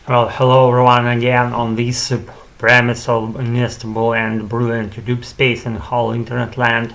Well, hello everyone again on this premise of unestible and brilliant YouTube space and whole internet land.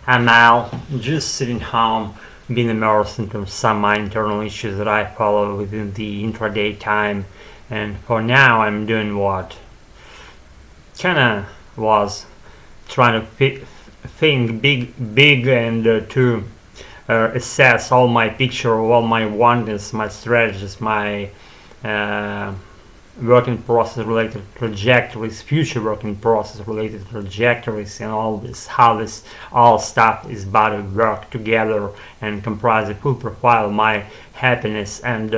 I'm Al, just sitting home, being immersed into some my internal issues that I follow within the intraday time. And for now, I'm doing what kinda was trying to think big and to assess all my picture, all my wants, my strategies, my working process related trajectories, future working process related trajectories, and all this, how this all stuff is about to work together and comprise a full profile of my happiness. And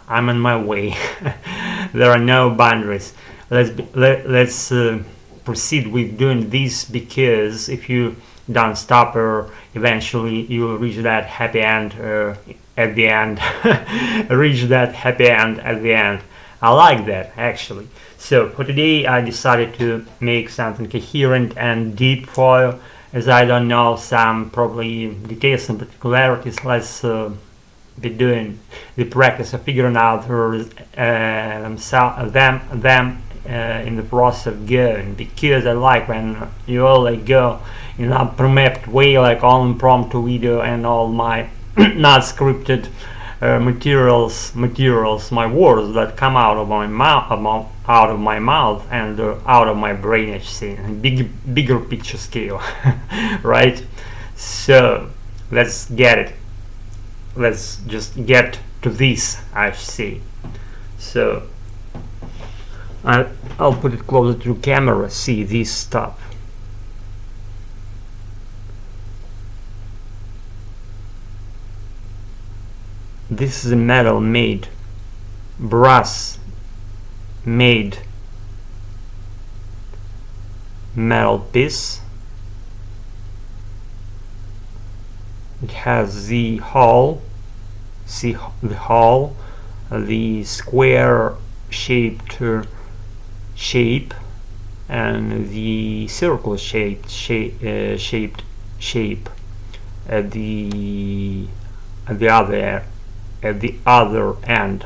I'm on my way. There are no boundaries. Let's proceed with doing this, because if you don't stop her, eventually you'll reach that happy end at the end. Reach that happy end at the end. I like that, actually. So for today I decided to make something coherent and deep for you, as I don't know some probably details and particularities. Let's be doing the practice of figuring out them in the process of going, because I like when you all go in a pre-mapped way, like all impromptu video and all my not scripted materials, my words that come out of my mouth, and out of my brain, I see, bigger picture scale, right? So let's get it. Let's just get to this, I see. So I'll put it closer to the camera. See this stuff. This is a metal made, brass made metal piece. It has the hull, see the hull, the square shaped shape, and the circle shaped shape at the other end.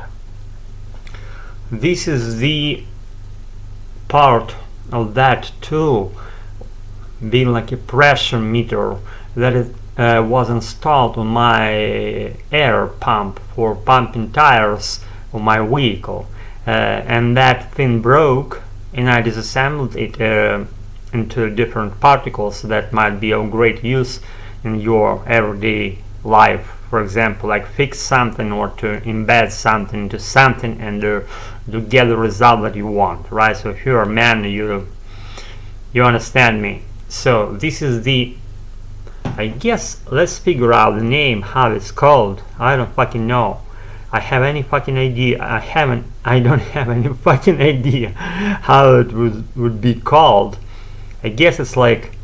This is the part of that tool being like a pressure meter that was installed on my air pump for pumping tires of my vehicle, and that thing broke, and I disassembled it into different particles that might be of great use in your everyday life. For example, like fix something or to embed something into something and to get the result that you want, right? So if you're a man, you understand me. So this is the, I guess, let's figure out the name, how it's called. I don't fucking know. I have any fucking idea. I don't have any fucking idea how it would be called. I guess it's like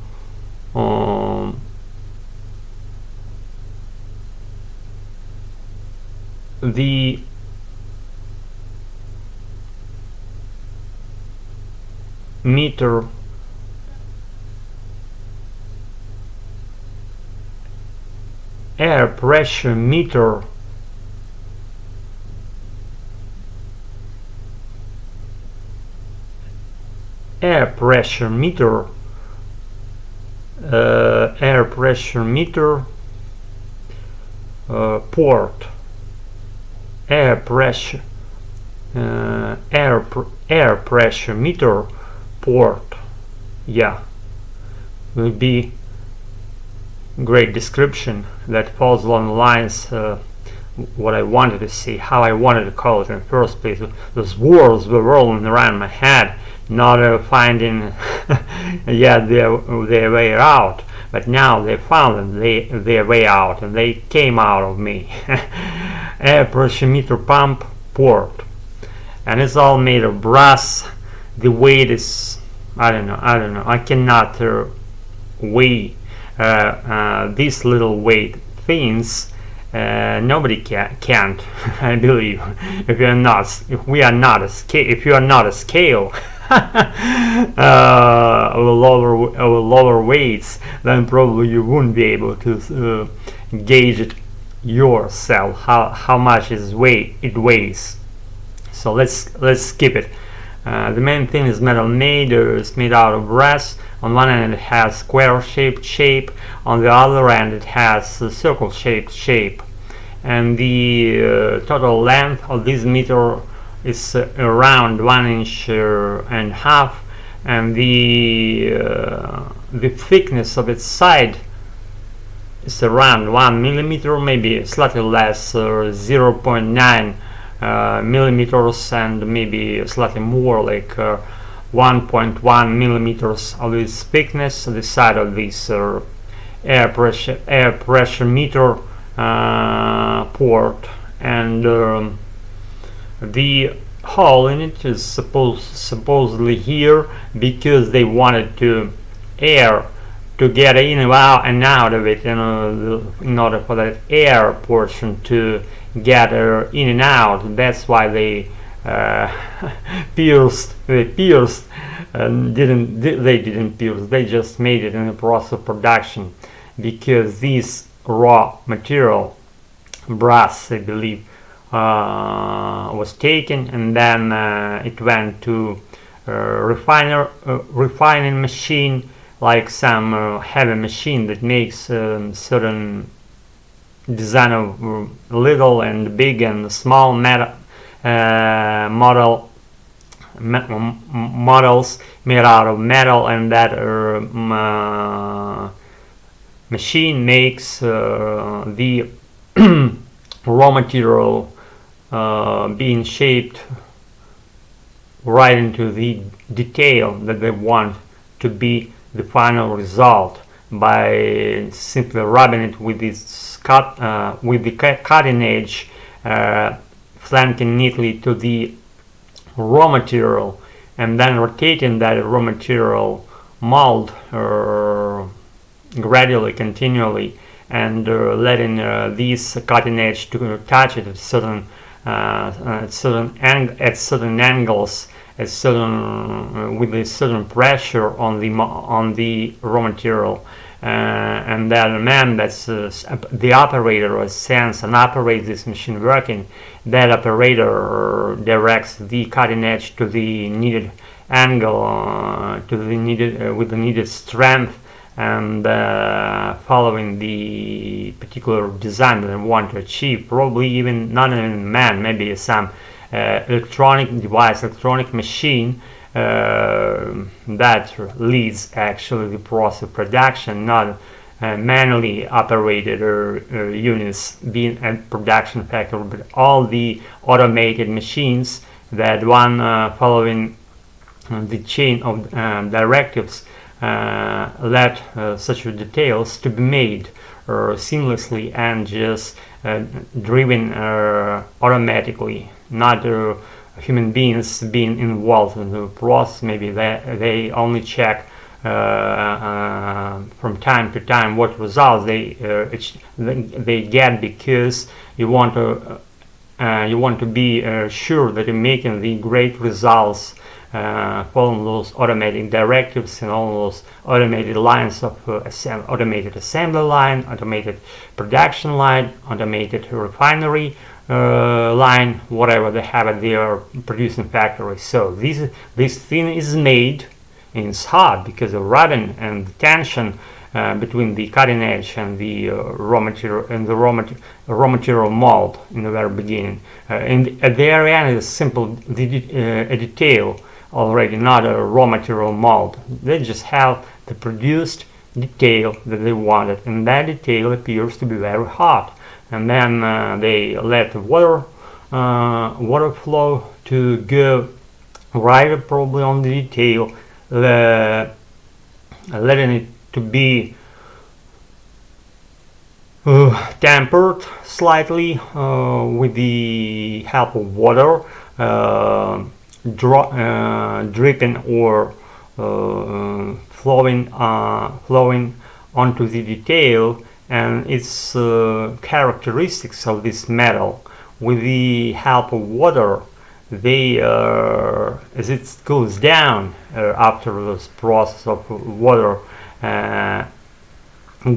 the meter air pressure meter port, air pressure meter port. Yeah, will be great description that falls along the lines what I wanted to see, how I wanted to call it in the first place. Those words were rolling around my head, not finding yet their way out, but now they found their way out, and they came out of me. Air pressure meter pump port, and it's all made of brass. The weight is, I don't know, I cannot weigh these little weight things. Nobody can't. I believe if you are not a scale lower weights, then probably you wouldn't be able to gauge it yourself how much it weighs. So let's skip it. The main thing is metal made. It's made out of brass. On one end it has square-shaped shape. On the other end it has a circle-shaped shape. And the total length of this meter is around 1.5 inches, and the thickness of its side is around 1 millimeter, maybe slightly less, 0.9 millimeters, and maybe slightly more, like 1.1 millimeters of its thickness. The side of this air pressure meter port, and the hole in it is supposedly here because they wanted to air to get in and out of it, in order for that air portion to get in and out. That's why they pierced and they didn't pierce, they just made it in the process of production, because this raw material, brass I believe, was taken, and then it went to refining machine, like some heavy machine that makes certain design of little and big and small models made out of metal, and that machine makes the raw material being shaped right into the detail that they want to be the final result, by simply rubbing it with this with the cutting edge flanking neatly to the raw material, and then rotating that raw material mold gradually, continually, and letting this cutting edge to touch it at certain angles, with a certain pressure on the raw material, and that man, that's the operator, or sense and operates this machine working. That operator directs the cutting edge to the needed angle, with the needed strength, and following the particular design that I want to achieve. Probably even not even man, maybe some electronic device, electronic machine that leads actually the process of production, not manually operated units being at production factory, but all the automated machines that one following the chain of directives let such details to be made seamlessly and just driven automatically, not human beings being involved in the process. Maybe they only check from time to time what results they get, because you want to be sure that you're making the great results, following those automated directives and all those automated lines of automated assembly line, automated production line, automated refinery line, whatever they have at their producing factory. So this thing is made, and it's hard because of rubbing and the tension between the cutting edge and the raw material, and the raw material mold in the very beginning. And at the very end is simple a detail already, not a raw material mold. They just have the produced detail that they wanted, and that detail appears to be very hot. And then they let the water flow to go right probably on the detail, letting it to be tempered slightly with the help of water, dripping or flowing onto the detail, and its characteristics of this metal. With the help of water, they as it goes down after this process of water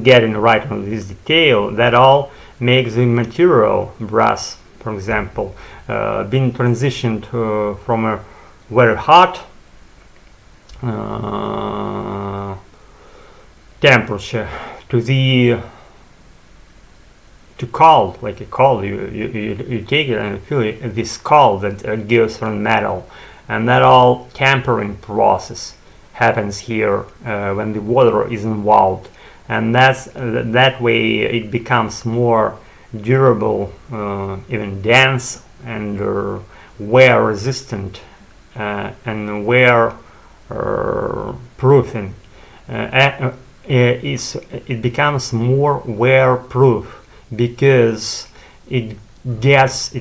getting right on this detail, that all makes the material, brass for example, being transitioned from a very hot temperature to cold, like a cold. You take it and feel this cold that goes from metal, and that all tempering process happens here when the water is involved, and that way it becomes more durable, even dense, and wear resistant, and wear proofing. It becomes more wear proof because it attains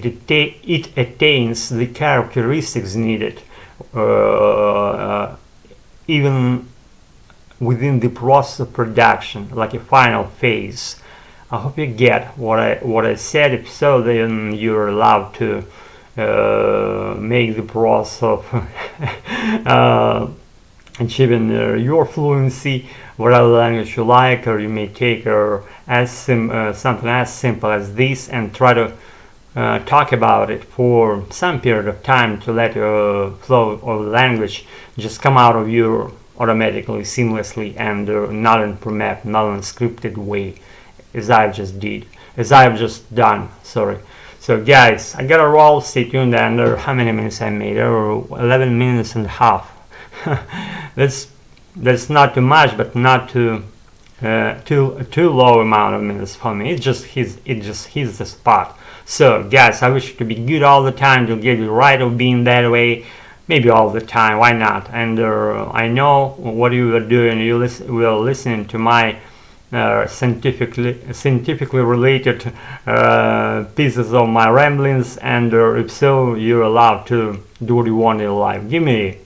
the characteristics needed even within the process of production, like a final phase. I hope you get what I said. If so, then you're allowed to make the process of achieving your fluency, whatever language you like, or you may take something as simple as this and try to talk about it for some period of time to let your flow of language just come out of you automatically, seamlessly, and not in pre-map, not in scripted way, as I've just done. Sorry. So guys, I gotta roll. Stay tuned. And how many minutes I made? 11 minutes and a half. That's not too much, but not too low amount of minutes for me. It just hits the spot. So guys, I wish you to be good all the time, to get it right of being that way. Maybe all the time, why not? And I know what you are doing. You were listening to my scientifically related pieces of my ramblings, and if so, you're allowed to do what you want in your life. Give me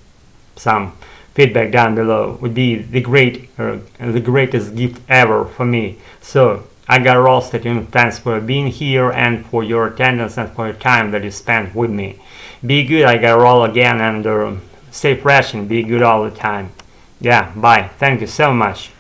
some feedback down below. Would be the greatest gift ever for me. So I got all. Stay tuned. Thanks for being here and for your attendance and for your time that you spent with me. Be good. I got roll again, and stay fresh and be good all the time. Yeah, bye. Thank you so much.